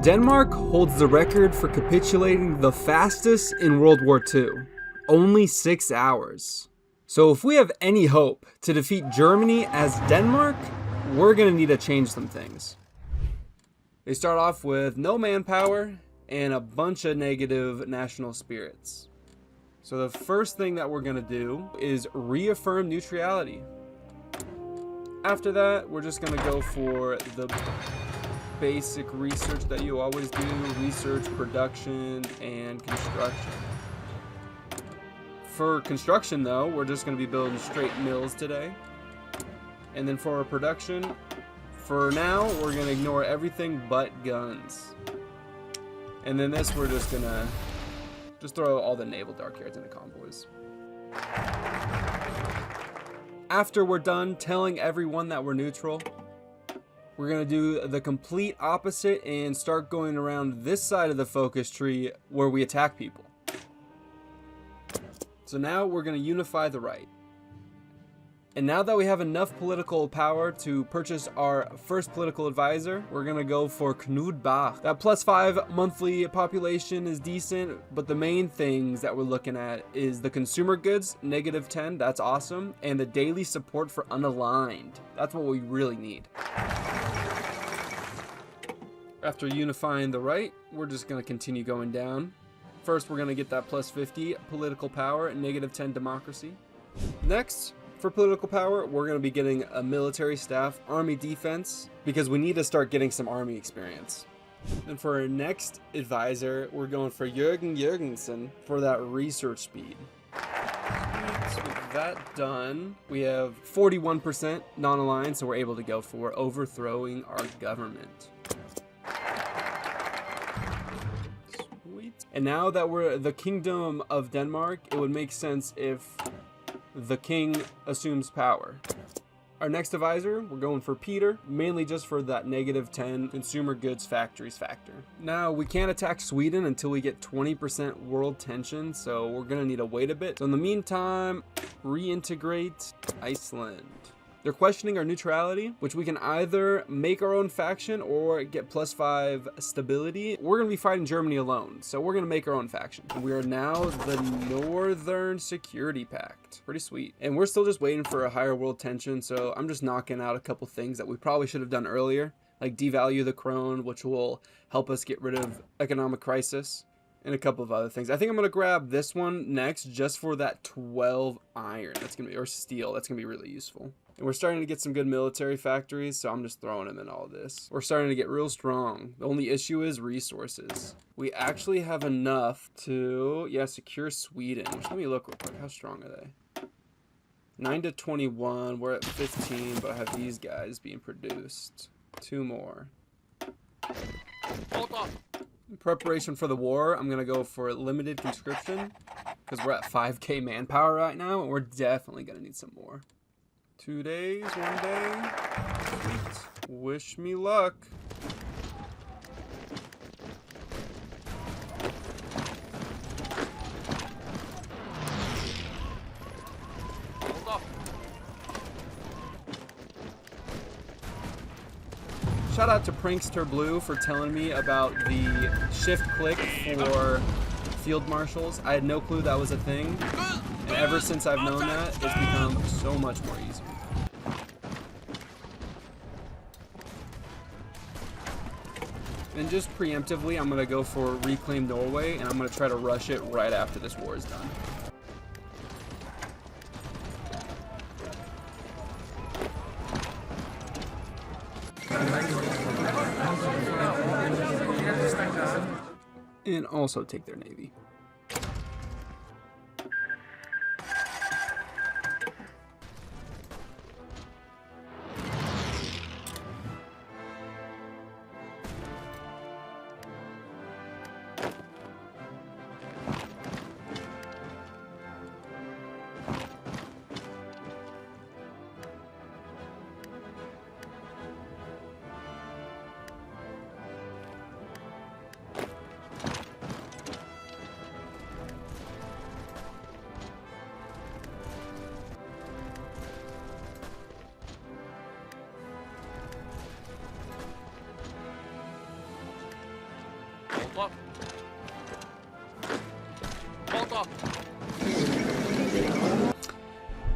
Denmark holds the record for capitulating the fastest in World War II. Only 6 hours. So if we have any hope to defeat Germany as Denmark, we're going to need to change some things. They start off with no manpower and a bunch of negative national spirits. So the first thing that we're going to do is reaffirm neutrality. After that, we're just going to go for the basic research that you always do: research, production, and construction. For construction though, we're just going to be building straight mills today. And then for our production, for now, we're going to ignore everything but guns. And then this, we're just going to throw all the naval dark yards into convoys. After we're done telling everyone that we're neutral, we're going to do the complete opposite and start going around this side of the focus tree where we attack people. So now we're going to unify the right. And now that we have enough political power to purchase our first political advisor, we're going to go for Knud Bach. That +5 monthly population is decent, but the main things that we're looking at is the consumer goods, -10, that's awesome, and the daily support for unaligned. That's what we really need. After unifying the right, we're just going to continue going down. First, we're going to get that +50 political power and -10 democracy. Next, for political power, we're going to be getting a military staff, army defense, because we need to start getting some army experience. And for our next advisor, we're going for Jürgen Jürgensen for that research speed. So with that done, we have 41% non-aligned, so we're able to go for overthrowing our government. And now that we're the Kingdom of Denmark, it would make sense if the king assumes power. Our next advisor, we're going for Peter, mainly just for that -10 consumer goods factories factor. Now, we can't attack Sweden until we get 20% world tension, so we're going to need to wait a bit. So in the meantime, reintegrate Iceland. They're questioning our neutrality, which we can either make our own faction or get +5 stability. We're going to be fighting Germany alone, so we're going to make our own faction. We are now the Northern Security Pact. Pretty sweet. And we're still just waiting for a higher world tension, so I'm just knocking out a couple things that we probably should have done earlier, like devalue the krone, which will help us get rid of economic crisis, and a couple of other things. I think I'm going to grab this one next just for that 12 iron. That's going to be, or steel. That's going to be really useful. And we're starting to get some good military factories, so I'm just throwing them in all this. We're starting to get real strong. The only issue is resources. We actually have enough to, secure Sweden. Let me look real quick. How strong are they? 9 to 21. We're at 15, but I have these guys being produced. 2 more. In preparation for the war, I'm going to go for limited conscription because we're at 5K manpower right now, and we're definitely going to need some more. 2 days, 1 day. Sweet. Wish me luck. Shout out to Prankster Blue for telling me about the shift click for field marshals. I had no clue that was a thing. And ever since I've known that, it's become so much more easy. And just preemptively, I'm going to go for Reclaim Norway, and I'm going to try to rush it right after this war is done. And also take their navy.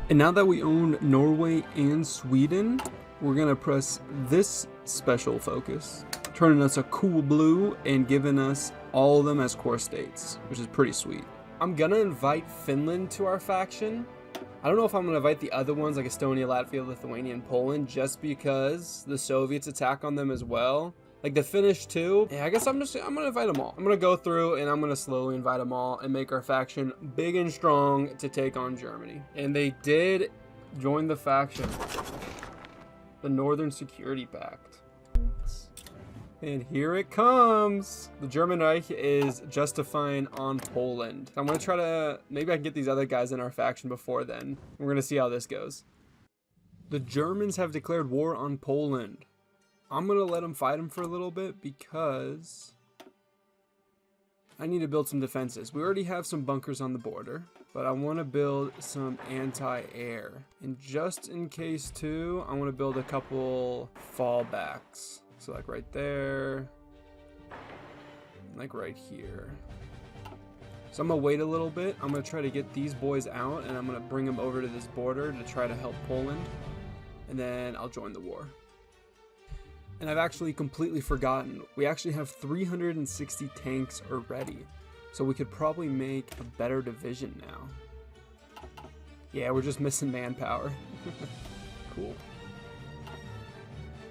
And now that we own Norway and Sweden, we're gonna press this special focus, turning us a cool blue and giving us all of them as core states, which is pretty sweet. I'm gonna invite Finland to our faction. I don't know if I'm gonna invite the other ones like Estonia, Latvia, Lithuania, and Poland, just because the Soviets attack on them as well. Like the Finnish too. Yeah, I guess I'm gonna invite them all. I'm gonna go through and I'm gonna slowly invite them all and make our faction big and strong to take on Germany. And they did join the faction, the Northern Security Pact. And here it comes. The German Reich is justifying on Poland. I'm gonna try to, maybe I can get these other guys in our faction before then. We're gonna see how this goes. The Germans have declared war on Poland. I'm gonna let them fight them for a little bit because I need to build some defenses. We already have some bunkers on the border, but I want to build some anti-air. And just in case too, I want to build a couple fallbacks. So like right there, like right here. So I'm gonna wait a little bit. I'm gonna try to get these boys out and I'm gonna bring them over to this border to try to help Poland. And then I'll join the war. And I've actually completely forgotten, we actually have 360 tanks already. So we could probably make a better division now. Yeah, we're just missing manpower. Cool.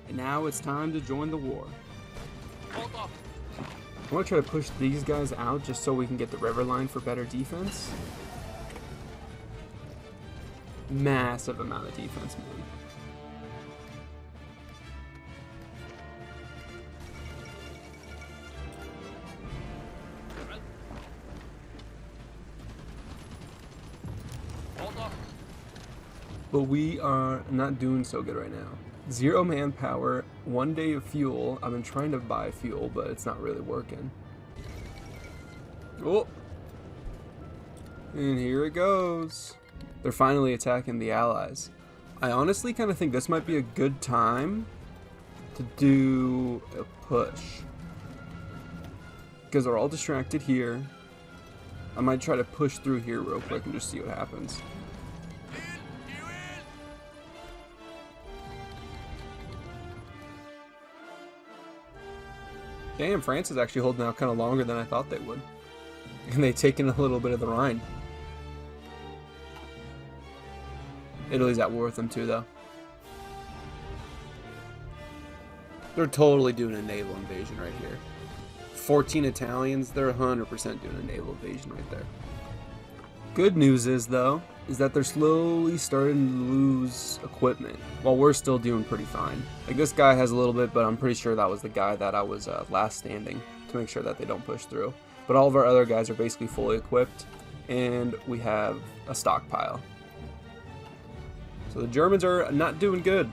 And now it's time to join the war. I want to try to push these guys out just so we can get the river line for better defense. Massive amount of defense, man. But we are not doing so good right now. 0 manpower, 1 day of fuel. I've been trying to buy fuel, but it's not really working. Oh! And here it goes. They're finally attacking the Allies. I honestly kind of think this might be a good time to do a push. Because they're all distracted here. I might try to push through here real quick and just see what happens. Damn, France is actually holding out kind of longer than I thought they would. And they've taken a little bit of the Rhine. Italy's at war with them too, though. They're totally doing a naval invasion right here. 14 Italians, they're 100% doing a naval invasion right there. Good news is, though, is that they're slowly starting to lose equipment while we're still doing pretty fine. Like this guy has a little bit, but I'm pretty sure that was the guy that I was last standing to make sure that they don't push through. But all of our other guys are basically fully equipped and we have a stockpile. So the Germans are not doing good.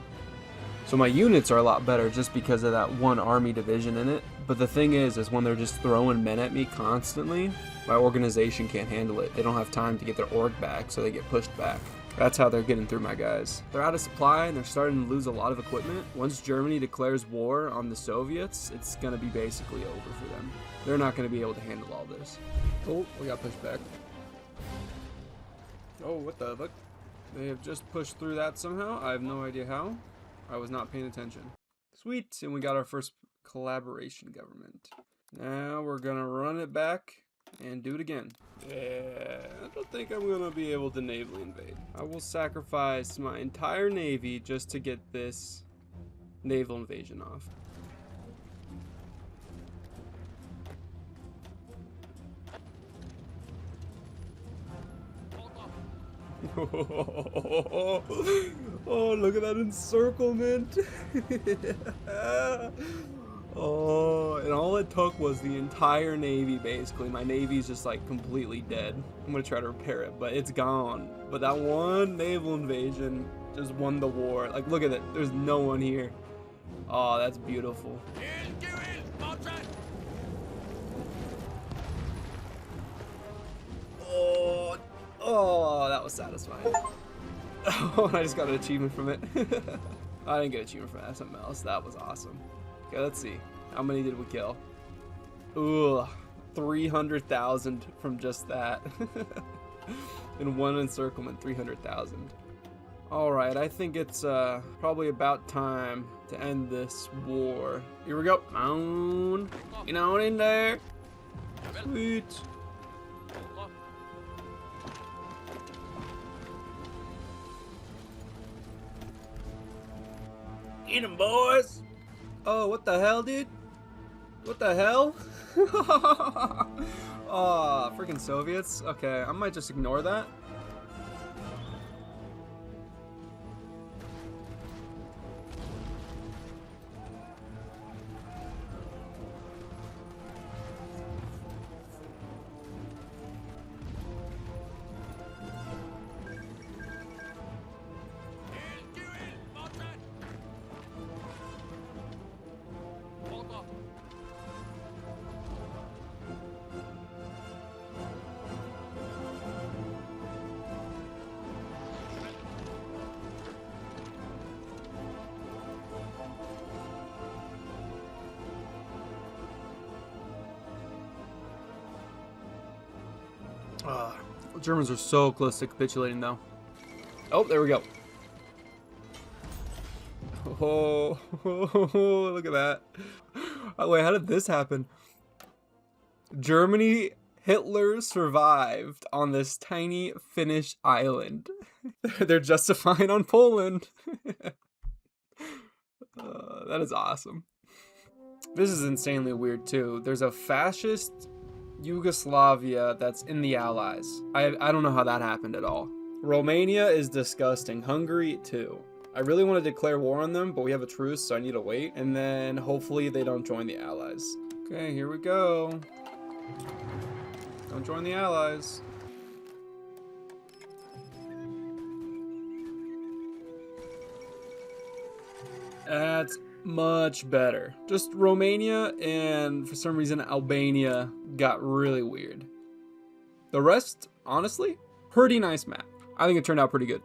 So my units are a lot better just because of that one army division in it. But the thing is when they're just throwing men at me constantly, my organization can't handle it. They don't have time to get their org back, so they get pushed back. That's how they're getting through my guys. They're out of supply and they're starting to lose a lot of equipment. Once Germany declares war on the Soviets, it's gonna be basically over for them. They're not gonna be able to handle all this. Oh, we got pushed back. Oh, what the fuck? They have just pushed through that somehow. I have no idea how. I was not paying attention. Sweet, and we got our first collaboration government. Now we're gonna run it back and do it again. Yeah, I don't think I'm gonna be able to naval invade. I will sacrifice my entire navy just to get this naval invasion off. Oh, look at that encirclement. Oh, and all it took was the entire navy, basically. My navy's just like completely dead. I'm gonna try to repair it, but it's gone. But that one naval invasion just won the war. Like, look at it. There's no one here. Oh, that's beautiful. Oh, that was satisfying. Oh, I just got an achievement from it. I didn't get an achievement from that. Something else. That was awesome. Okay, let's see. How many did we kill? Ugh, 300,000 from just that. In one encirclement, 300,000. Alright, I think it's probably about time to end this war. Here we go. On. Get on in there. Sweet. Get 'em, boys. Oh, what the hell, dude? What the hell? Oh, freaking Soviets. Okay, I might just ignore that. Germans are so close to capitulating, though. Oh, there we go. Oh, look at that. Oh, wait, how did this happen? Germany, Hitler survived on this tiny Finnish island. They're justifying on Poland. That is awesome. This is insanely weird, too. There's a fascist Yugoslavia that's in the Allies. I don't know how that happened at all. Romania is disgusting. Hungary too. I really want to declare war on them, but we have a truce, so I need to wait. And then hopefully they don't join the Allies. Okay, here we go. Don't join the Allies. That's much better. Just Romania and for some reason Albania got really weird. The rest, honestly, pretty nice map. I think it turned out pretty good.